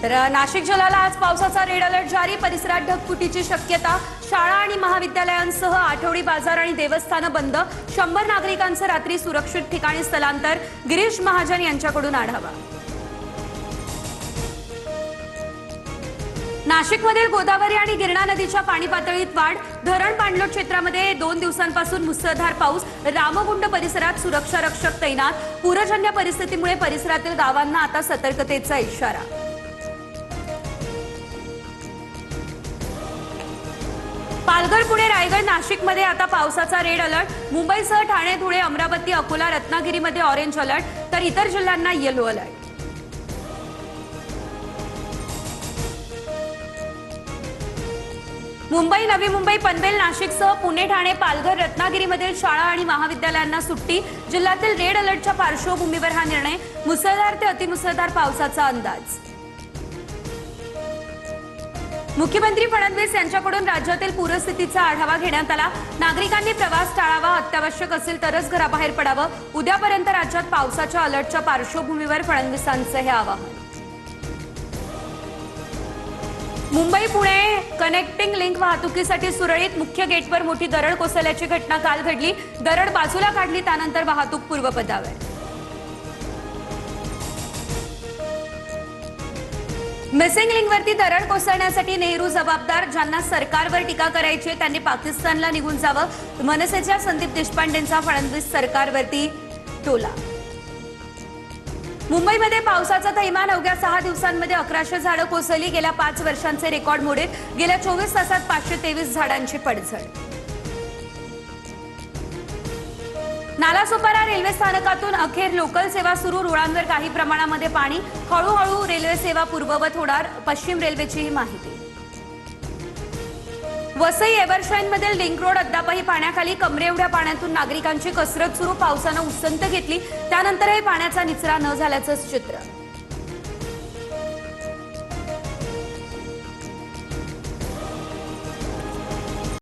तर नाशिक जिल्ह्याला आज पावसाचा रेड अलर्ट जारी। परिसरात ढगफुटीची शक्यता। शाळा आणि महाविद्यालयांसह आठवडी बाजार आणि देवस्थानं बंद। 100 नागरिकांचं रात्री सुरक्षित ठिकाणी स्थलांतर। गिरीश महाजन यांच्याकडून आढावा। नाशिकमधील गोदावरी आणि गिरणा नदीच्या पाणी पातळीत वाढ। धरण पाणलोट क्षेत्रामध्ये 2 दिवसांपासून मुसळधार पाऊस। रामकुंड परिसरात सुरक्षा रक्षक तैनात। पूरजन्य परिस्थितीमुळे परिसरातील गावांना आता सतर्कतेचा इशारा। पालघर, पुणे, रायगड, नाशिकमध्ये आता पावसाचा रेड अलर्ट। मुंबईसह ठाणे, धुळे, अमरावती, अकोला, रत्नागिरीमध्ये ऑरेंज अलर्ट, तर इतर जिल्ह्यांना येलो अलर्ट। मुंबई, नवी मुंबई, पनवेल, नाशिकसह पुणे, ठाणे, पालघर, रत्नागिरीमधील शाळा आणि महाविद्यालयांना सुट्टी। जिल्ह्यातील रेड अलर्टच्या पार्श्वभूमीवर हा निर्णय। मुसळधार ते अतिमुसळधार पावसाचा अंदाज। मुख्यमंत्री फडणवीस यांच्याकडून राज्यातील पूरस्थितीचा आढावा घेण्यात आला। नागरिकांनी प्रवास टाळावा, अत्यावश्यक असेल तरच घराबाहेर पडावं। उद्यापर्यंत राज्यात पावसाच्या अलर्टच्या पार्श्वभूमीवर फडणवीसांचं हे आवाहन। मुंबई पुणे कनेक्टिंग लिंक वाहतुकीसाठी सुरळीत। मुख्य गेटवर मोठी दरड कोसळल्याची घटना काल घडली। दरड बाजूला काढली, त्यानंतर वाहतूक पूर्वपदावर। मिसिंग लिंकवरती दरड कोसळण्यासाठी नेहरू जबाबदार। ज्यांना सरकारवर टीका करायची त्यांनी पाकिस्तानला निघून जावं। मनसेच्या संदीप देशपांडेंचा फडणवीस सरकारवरती टोला। मुंबईमध्ये पावसाचा थैमान। अवघ्या 6 दिवसांमध्ये 1100 झाडं कोसळली। गेल्या 5 वर्षांचे रेकॉर्ड मोडीत। गेल्या 24 तासात 523 झाडांची पडझड। नालासोपारा रेल्वे स्थानकातून अखेर लोकल सेवा सुरू। रुळांवर काही प्रमाणामध्ये पाणी। हळूहळू रेल्वे सेवा पूर्ववत होणार। पश्चिम रेल्वेची ही माहिती। वसई एव्हरशाईनमधील लिंक रोड अद्यापही पाण्याखाली। कमरे एवढ्या पाण्यातून नागरिकांची कसरत सुरू। पावसानं उसंत घेतली, त्यानंतरही पाण्याचा निचरा न झाल्याचं चित्र।